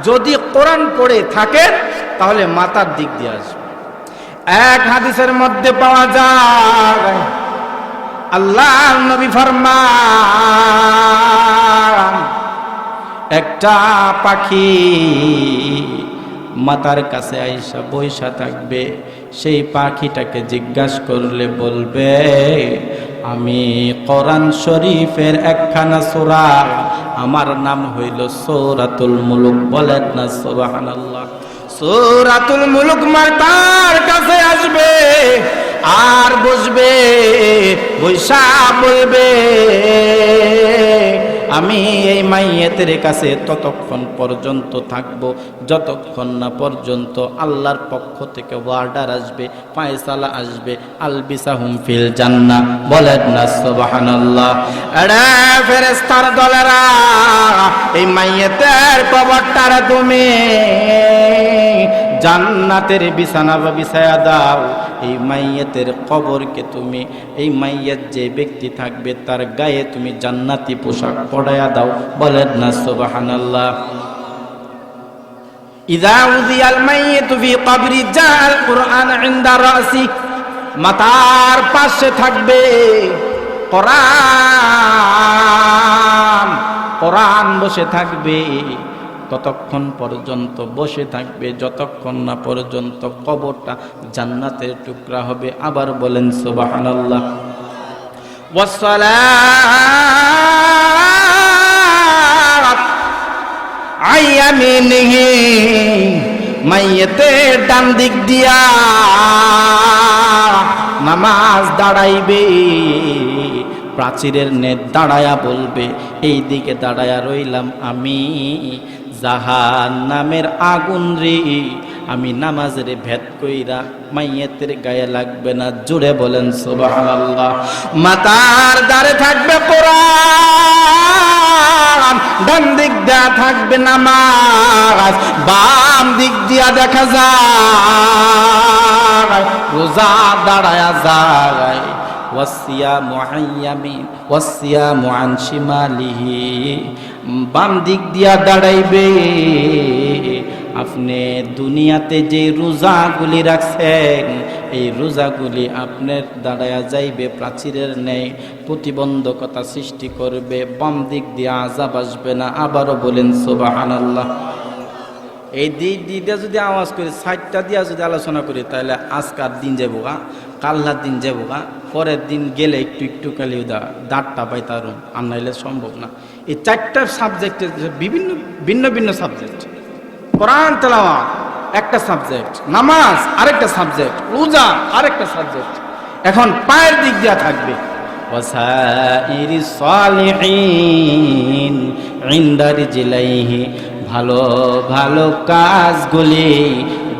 যদি কোরআন পড়ে থাকেন তাহলে মাথার দিক দিয়ে আসবে। এক হাদিসের মধ্যে পাওয়া যায় আল্লাহর নবী ফরমান, একটা পাখি মাতার কাছে আইসা বইসা থাকবে, সেই পাখিটাকে জিজ্ঞাসা করলে বলবে, আমি কোরআন শরীফের একখানা সূরা, আমার নাম হইল সূরাতুল মুলুক। বলেন না সুবহানাল্লাহ। সূরাতুল মুলুক মাতার কাছে আসবে আর বসবে, বৈশা বলবে, আমি এই মাইয়েতের কাছে ততক্ষণ পর্যন্ত থাকব যতক্ষণ না পর্যন্ত আল্লাহর পক্ষ থেকে ওয়ার্ডার আসবে, ফায়সালা আসবে, আলবিসাহুম ফিল জান্নাহ। বলেন না সুবহানাল্লাহ। আরে ফেরেশতার দলেরা, এই মাইয়েতের কবরটারে তুমি জান্নাতের বিছানা বিছায়া দাও। এই মাইয়েতের কবরকে তুমি, এই মাইয়েত যে ব্যক্তি থাকবে তার গায়ে তুমি জান্নাতি পোশাক পরায়া দাও। বলেন না সুবহানাল্লাহ। ইযা উযিয়াল মাইয়িতু ফি কবরি জাআল কুরআন ইনদা রাসি, মাথার পাশে থাকবে কোরআন, কোরআন বসে থাকবে, ততক্ষণ পর্যন্ত বসে থাকবে যতক্ষণ না পর্যন্ত কবরটা জান্নাতের টুকরা হবে। আবার বলেন সুবহানাল্লাহ। ওয়াসসালাত আইয়ামিনিহি, মাইয়েতের ডান দিক দিয়া নামাজ দাঁড়াইবে, প্রাচীরের নেট দাঁড়ায়া বলবে, এই দিকে দাঁড়ায়া রইলাম আমি, জাহান্নামের আগুন রে, আমি নামাজের ভেদ কইরা মাইয়েতের গায়ে লাগবে না। জোরে বলেন সুবহানাল্লাহ। মাতার দ্বারে থাকবে কোরআন, ডান দিক দিয়া থাকবে নামাজ, বাম দিক দিয়া দেখা যায় রোজা দাঁড়ায়া যায়। ওয়াসিয়ামু আইয়ামিন ওয়াসিয়ামু আন শিমালিহি, বাম দিক দিয়া দাঁড়াইবে। আপনি দুনিয়াতে যে রোজাগুলি রাখছেন, এই রোজাগুলি আপনার দাঁড়ায়া যাইবে প্রাচীরের নেই, প্রতিবন্ধকতা সৃষ্টি করবে, বাম দিক দিয়ে আযাব আসবে না। আবারও বলেন সুবহানাল্লাহ। এই দিকটা যদি আওয়াজ করি, 60টা দিয়া যদি আলোচনা করি, তাহলে আজকার দিন যাবো গা, কাল্লার দিন যাবো গা, পরের দিন গেলে একটু একটু কালি দাঁতটা পাইতারুম, আর নাইলে সম্ভব না। এই 4টা সাবজেক্টের বিভিন্ন ভিন্ন ভিন্ন সাবজেক্ট। কোরআন তেলাওয়াত একটা সাবজেক্ট, নামাজ আরেকটা সাবজেক্ট, রোজা আরেকটা সাবজেক্ট। এখন পায়ের দিক দিয়া থাকবে ওয়াসাইরিস সালিহিন ইনদা রিজলাইহি, ভালো ভালো কাজগুলি,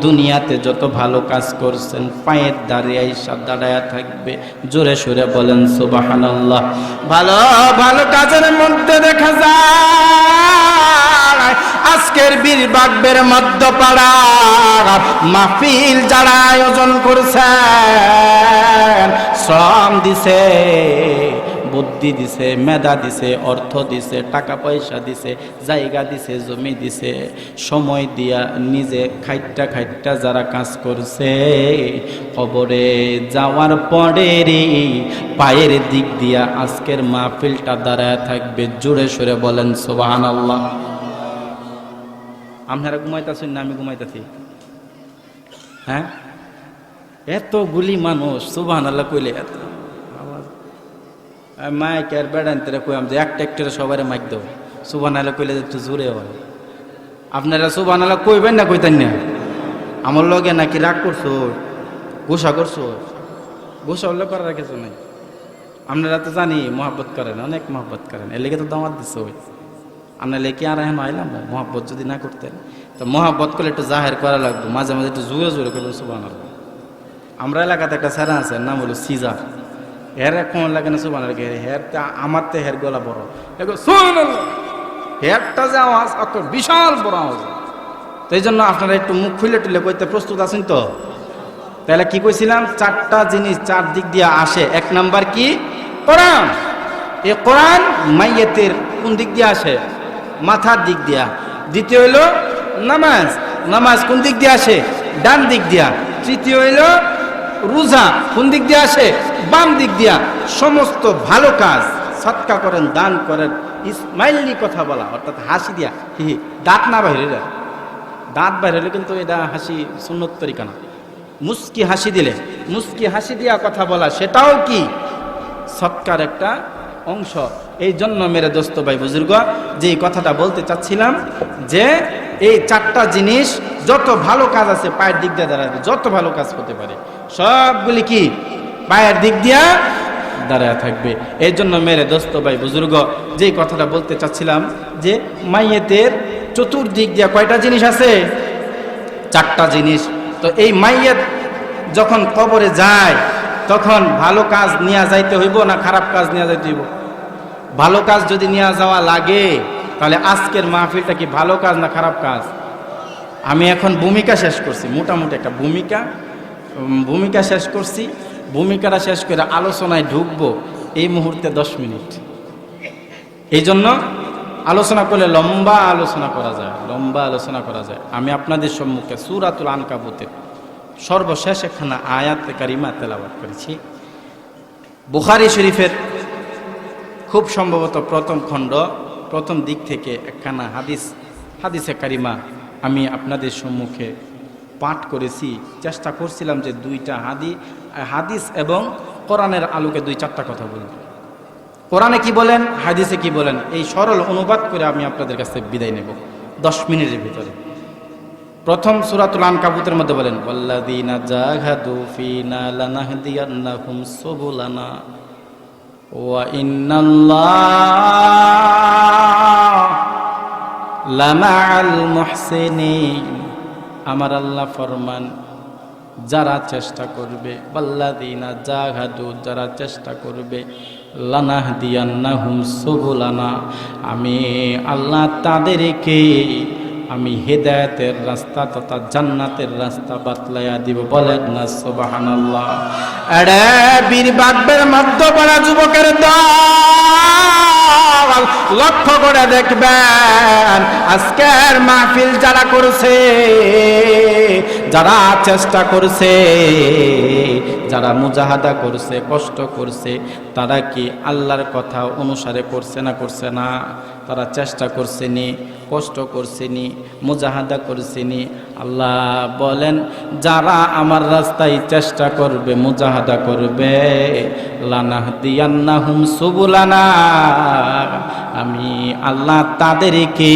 দুনিয়াতে যত ভালো কাজ করছেন পায়ের দাঁড়িয়ে দাঁড়ায়া থাকবে। জোরে সোরে বলেন সুবহানাল্লাহ। ভালো ভালো কাজের মধ্যে দেখা যায় আজকের বীরবাগবের মধ্যপাড়া মাহফিল যারা আয়োজন করছেন, শ্রম দিছে, বুদ্ধি দিছে, মেধা দিছে, অর্থ দিছে, টাকা পয়সা দিছে, জায়গা দিছে, জমি দিছে, সময় দিয়া নিজে খাইটা খাইটা যারা কাজ করছে, কবরে যাওয়ার পরেরই পায়ের দিক দিয়া আজকের মাহফিলটা দাঁড়ায় থাকবে। জোরে সোরে বলেন সুবহানাল্লাহ। আপনারা ঘুমাইতেছেন না আমি ঘুমাইতেছি? হ্যাঁ, এতগুলি মানুষ সুবহানাল্লাহ কইলে এত মাইক আর বেড়াইতে কইলাম যে একটা একটা সবাই মাইক দাও, সুবহানাল্লাহ কইলে একটু জোরে হয়। আপনারা সুবহানাল্লাহ কইবেন না কইতেন না? আমার লগে নাকি রাগ করছো, গোসা করছো? গোসা হলে করার কিছু নাই। আপনারা তো জানি মহাব্বত করেন, অনেক মহাব্বত করেন, এর লেগে তো দাওয়াত দিচ্ছে। ওই আপনার লেগে আর এখন আইলাম মহাব্বত যদি না করতেন তো মহাব্বত করলে একটু জাহের করা লাগতো, মাঝে মাঝে একটু জোরে জোরে করবেন সুবহানাল্লাহ। আমরা এলাকাতে একটা স্যারা আছে, নাম হলো সিজার। হের কোন লাগে না সুবহানাল্লাহ, হের আমার তো হের গলা বড়, সুবহানাল্লাহ হেরটা যে আওয়াজ বিশাল বড় আওয়াজ। তো এই জন্য আপনারা একটু মুখ খুলে টুলে কইতে প্রস্তুত আছেন তো? তাহলে কি কইছিলাম? চারটা জিনিস চার দিক দিয়ে আসে। এক নাম্বার কি? কোরআন। এই কোরআন মাইয়েতের কোন দিক দিয়ে আসে? মাথার দিক দিয়া। দ্বিতীয় হইল নামাজ। নামাজ কোন দিক দিয়ে আসে? ডান দিক দিয়া। তৃতীয় হইল রোজা, কোন দিক দিয়ে আসে? বাম দিক দিয়া। সমস্ত ভালো কাজ, সৎকা করেন, দান করেন, ইসমাইলি কথা বলা, অর্থাৎ হাসি দিয়া, হি দাঁত না বাইরে, দাঁত বাইরে হলে কিন্তু এটা হাসি সুন্নত তরিকা না। মুস্কি হাসি দিলে, মুস্কি হাসি দিয়া কথা বলা, সেটাও কি সৎকার একটা অংশ। এই জন্য মেরে দোস্ত ভাই বুজুর্গ, যে কথাটা বলতে চাচ্ছিলাম যে এই চারটা জিনিস, যত ভালো কাজ আছে পায়ের দিক দিয়ে দাঁড়াবে, যত ভালো কাজ করতে পারে সবগুলি কি পায়ের দিক দিয়া দাঁড়ায় থাকবে। এই জন্য মেরে দোস্ত ভাই বুজুর্গ, যে কথাটা বলতে চাচ্ছিলাম যে মাইয়েতের চতুর্দিক দিয়া কয়টা জিনিস আছে? চারটা জিনিস। তো এই মাইয়েত যখন কবরে যায় তখন ভালো কাজ নিয়ে যাইতে হইব না খারাপ কাজ নিয়ে যাইতে হইব? ভালো কাজ যদি নিয়ে যাওয়া লাগে তাহলে আজকের মাহফিলটা কি ভালো কাজ না খারাপ কাজ? আমি এখন ভূমিকা শেষ করছি, মোটামুটি একটা ভূমিকা শেষ করছি। ভূমিকাটা শেষ করে আলোচনায় ঢুকবো এই মুহূর্তে 10 মিনিট। এই জন্য আলোচনা করলে লম্বা আলোচনা করা যায়। আমি আপনাদের সম্মুখে সূরাতুল আনকাবুতের সর্বশেষ একখানা আয়াত কারিমা তেলাওয়াত করেছি। বুখারী শরীফের খুব সম্ভবত প্রথম খণ্ড, প্রথম দিক থেকে একখানা হাদিসে কারিমা আমি আপনাদের সম্মুখে পাঠ করেছি। চেষ্টা করছিলাম যে দুইটা হাদিস এবং কোরআনের আলোকে 2-4টা কথা বলব। কোরআনে কি বলেন, হাদিসে কি বলেন, এই সরল অনুবাদ করে আমি আপনাদের কাছে বিদায় নেব 10 মিনিটের ভিতরে। প্রথম সূরাতুল আনকাবুতের মধ্যে বলেন, ওয়াল্লাযীনা জাহাদু ফীনা লানাহদিয়ান্নাহুম সুবুলানা ওয়া ইন্নাল্লাহা লামাআল মুহসিনিন। আমার আল্লাহ ফরমান, যারা চেষ্টা করবে, ওয়াল্লাযীনা জাহাদু, যারা চেষ্টা করবে, লানাহদিয়ান্নাহুম সুবুলানা, আমি আল্লাহ তাদেরকে আমি হেদায়েতের রাস্তা তথা জান্নাতের রাস্তা বাতলাইয়া দিব। বলেন না সুবহানাল্লাহ। আরে বীরবাগবের মধ্যপাড়া যুবকের দল, লক্ষ্য করে দেখবেন আজকের মাহফিল যারা করছে, যারা চেষ্টা করছে, যারা মুজাহাদা করছে, কষ্ট করছে, তারা কি আল্লাহর কথা অনুসারে করছে না করছে না? তারা চেষ্টা করছেনি, কষ্ট করছেনি, মুজাহাদা করছেনি। আল্লাহ বলেন, যারা আমার রাস্তায় চেষ্টা করবে, মুজাহাদা করবে, লানাহদিয়ান্নাহুম সুবুলানা, আমি আল্লাহ তাদেরকে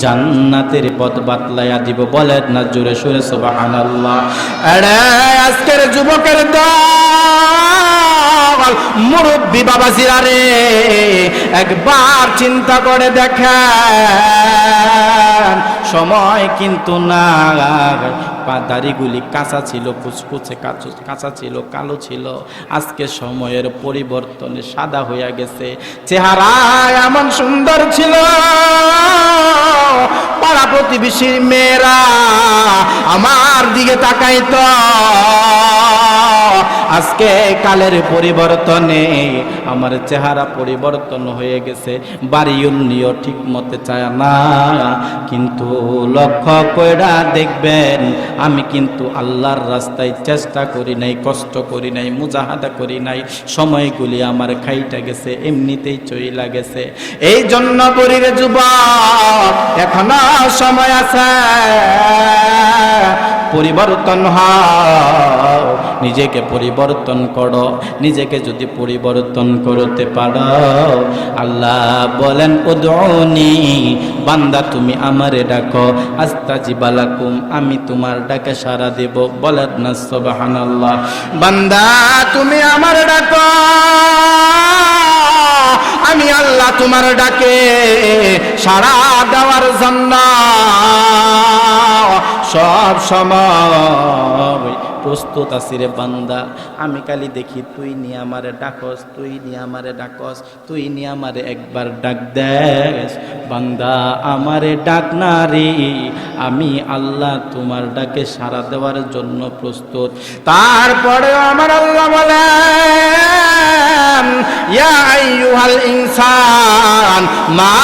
জান্নাতের পথ বাতলাইয়া দিব। বলেন না জোরে সোরে সুবহানাল্লাহ। আরে আজকের যুবকের দল, মুরব্বী বাবাজিরা রে, একবার চিন্তা করে দেখেন বলেন সময় কিন্তু না, দাড়িগুলি কাঁচা ছিল, কুচকুচে কাঁচা ছিল, কালো ছিল, আজকে সময়ের পরিবর্তনে সাদা হয়ে গেছে। চেহারা এমন সুন্দর ছিল, পাড়া প্রতিবেশীর মেয়েরা আমার দিকে তাকাইতো। আজকে কালের পরিবর্তনে আমার চেহারা পরিবর্তন হয়ে গেছে, বাড়িউল নিও ঠিক মতে চায় না, কিন্তু লক্ষ্য কইরা দেখবেন আমি কিন্তু আল্লাহর রাস্তায় চেষ্টা করি নাই, কষ্ট করি নাই, মুজাহাদা করি নাই, সময়গুলি আমার খাইটা গেছে, এমনিতেই চইলা গেছে। এই জন্য বলির যুবক এখনো সময় আছে, পরিবর্তন হও, নিজেকে পরিবর্তন করো। নিজেকে যদি পরিবর্তন করতে পারো, আল্লাহ বলেন উদউনি, বান্দা তুমি আমারে ডাকো, আস্তাজিব লাকুম, আমি তোমার ডাকে সাড়া দেব। বলেন না সুবহানাল্লাহ। বান্দা তুমি আমার ডাকো, আমি আল্লাহ তোমার ডাকে সাড়া দেওয়ার জন্য সব সময় প্রস্তুত আছি রে বান্দা। আমি খালি দেখি তুই নিয়ে আমারে ডাকস, তুই নিয়ে আমারে ডাকস, তুই নিয়ে আমারে একবার ডাক দেস। বান্দা আমারে ডাক না রে, আমি আল্লাহ তোমার ডাকে সাড়া দেওয়ার জন্য প্রস্তুত। তারপরে আমার আল্লাহ বলেন ইয়া আইয়ুহাল ইনসান মা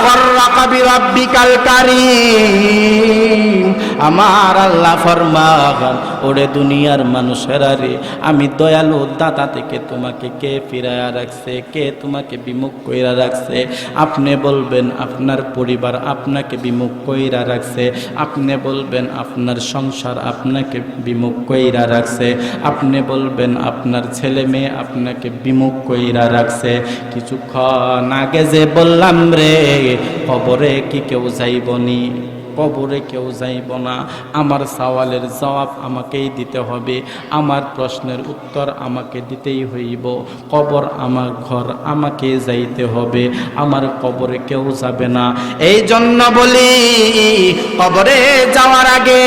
গররাকা বিরাব্বিকাল কারীম। আমার আল্লাহ ফরমান ওরে দুনিয়ার মানুষেরা রে, আমি দয়ালু দাতা থেকে তোমাকে কে ফিরায়া রাখছে, কে তোমাকে বিমুখ কইরা রাখছে? আপনি বলবেন আপনার পরিবার আপনাকে বিমুখ কইরা রাখছে, আপনি বলবেন আপনার সংসার আপনাকে বিমুখ কইরা রাখছে, আপনি বলবেন আপনার ছেলে মেয়ে আপনাকে বিমুখ কইরা রাখছে। কিছুক্ষণ আগে যে বললাম রে, কবরে কি কেউ যাইবনি? কবরে কেউ যাইব না। আমার সওয়ালের জবাব আমাকেই দিতে হবে, আমার প্রশ্নের উত্তর আমাকে দিতেই হইব। কবর আমার ঘর, আমাকে যাইতে হবে, আমার কবরে কেউ যাবে না। এই জন্য বলি কবরে যাওয়ার আগে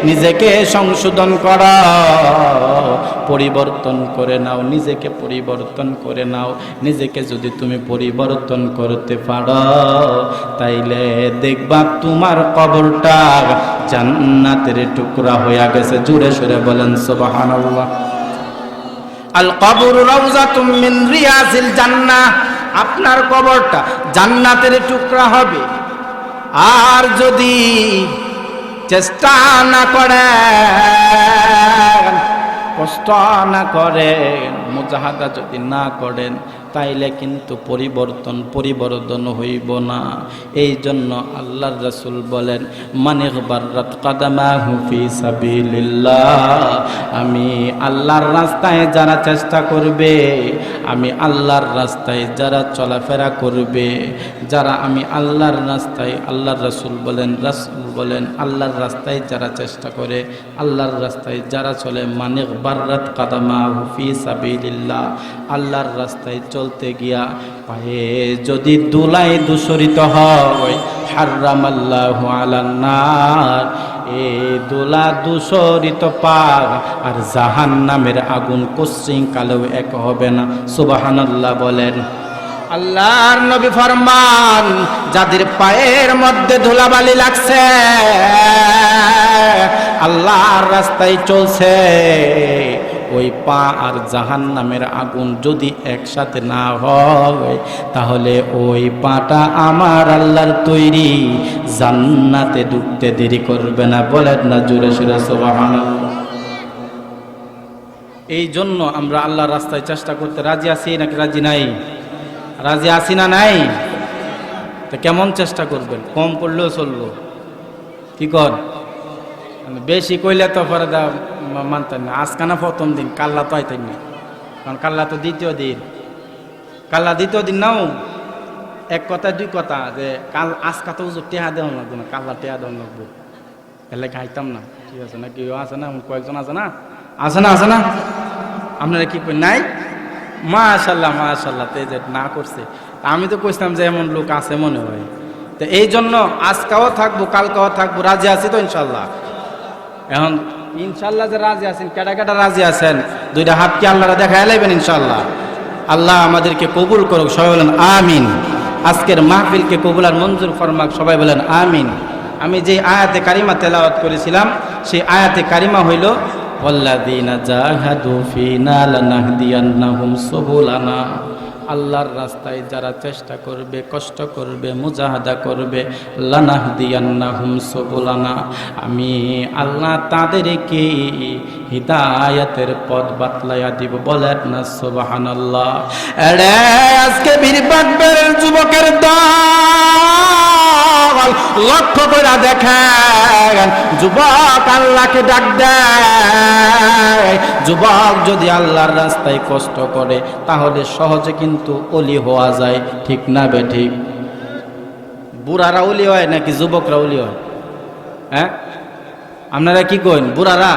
নিজেকে সংশোধন করা, পরিবর্তন করে নাও, নিজেকে পরিবর্তন করে নাও। নিজেকে যদি তুমি পরিবর্তন করতে পারো, তাইলে দেখবা তোমার কবরটা জান্নাতের টুকরা হয়ে গেছে। জোরে সোরে বলেন সুবহানাল্লাহ। আল কবরু রাউযাতুম মিন রিয়াজিল জান্নাহ, আপনার কবরটা জান্নাতের টুকরা হবে। আর যদি চেষ্টা না করেন, কষ্ট না করেন, মুজাহাদা যদি না করেন, তাইলে কিন্তু পরিবর্তন হইব না। এই জন্য আল্লাহর রাসূল বলেন মান ইগবাররাত কাদামাহু ফি সাবিলিল্লাহ, আমি আল্লাহর রাস্তায় যারা চেষ্টা করবে, আমি আল্লাহর রাস্তায় যারা চলাফেরা করবে, যারা আমি আল্লাহর রাস্তায়, আল্লাহর রাসূল বলেন আল্লাহর রাস্তায় যারা চেষ্টা করে, আল্লাহর রাস্তায় যারা চলে, মান ইগবাররাত কাদামাহু ফি সাবিলিল্লাহ, আল্লাহর রাস্তায় চলতে গিয়া পায়ে যদি দুলাই দূষরিত হয়, হারামাল্লাহু আলান নার, এই দুলা দূষরিত পা আর জাহান্নামের আগুন কোশ্চিন কালেও এক হবে না। সুবহানাল্লাহ বলেন। আল্লাহর নবী ফরমান যাদের পায়ের মধ্যে ধুলাবালি লাগছে, আল্লাহর রাস্তায় চলছে, ওই পা আর জাহান্নামের আগুন যদি একসাথে না হয়, তাহলে ওই পাটা আমার আল্লাহর তৈরি, জান্নাতে ঢুকতে দেরি করবে না। বলেন না জোরে সোরে সুবহানাল্লাহ। এই জন্য আমরা আল্লাহর রাস্তায় চেষ্টা করতে রাজি আছি নাকি রাজি নাই? রাজি আছি না নাই? তো কেমন চেষ্টা করবেন? কম করলেও চলবো, কি কর? বেশি কইলে তো পরে মানতেন না। আজকানা প্রথম দিন, কাল্লা তো আইতেন না, কারণ কাল্লা তো দ্বিতীয় দিন। কাল্লা দ্বিতীয় দিন নাও, এক কথা দুই কথা, যে কাল আজকা তো টেহা দেওয়া লাগবো না, কাল্লা টেহা দেওয়া লাগবো, এলে খাইতাম না। ঠিক আছে না? কেউ আছে না? কয়েকজন আছে না? আছে না? আছে না? আপনারা কি কই নাই? মাশাল্লাহ মাশাল্লাহ, তে যে না করছে। আমি তো কইছিলাম যে এমন লোক আছে মনে হয়, তো এই জন্য আজকাও থাকবো, কালকাও থাকবো, রাজি আছি তো ইনশাল্লাহ? এখন ইনশাল্লাহ যে রাজি আছেন, কেটা কেটা রাজি আছেন, দুইটা হাত কি আল্লাহরা দেখা এলাইবেন ইনশাল্লাহ? আল্লাহ আমাদেরকে কবুল করুক, সবাই বলেন আমিন। আজকের মাহফিলকে কবুল আর মঞ্জুর ফরমাক, সবাই বলেন আমিন। আমি যে আয়াতে কারিমা তেলাওয়াত করেছিলাম সেই আয়াতে কারিমা হইল ওয়াল্লাযীনা জাহাদু ফীনা লানাহদিয়ান্নাহুম সুবুলানা। আল্লাহর রাস্তায় যারা চেষ্টা করবে, কষ্ট করবে, মুজাহাদা করবে, লানাহদিয়ান্নাহুম সুবুলানা, আমি আল্লাহ তাদেরকে হিদায়াতের পথ বাতলাইয়া দিব। বলেন না সুবহানাল্লাহ। এরে আজকে বীরবাগের যুবকের দল লক্ষ্য করে দেখেন, যুবক আল্লাহকে ডাক দেয়। যুবক যদি আল্লাহর রাস্তায় কষ্ট করে তাহলে সহজে কিন্তু ওলি হওয়া যায়, ঠিক না বে ঠিক? বুড়ারা ওলি হয় নাকি যুবকরা ওলি হয়? হ্যাঁ, আপনারা কি কইন? বুড়ারা?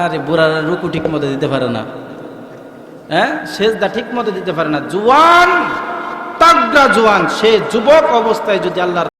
আরে বুড়ারা রুকু ঠিক মতো দিতে পারে না, হ্যাঁ, সেজদা ঠিক মতো দিতে পারে না। জোয়ান, তাগড়া জোয়ান, সে যুবক অবস্থায় যদি আল্লাহর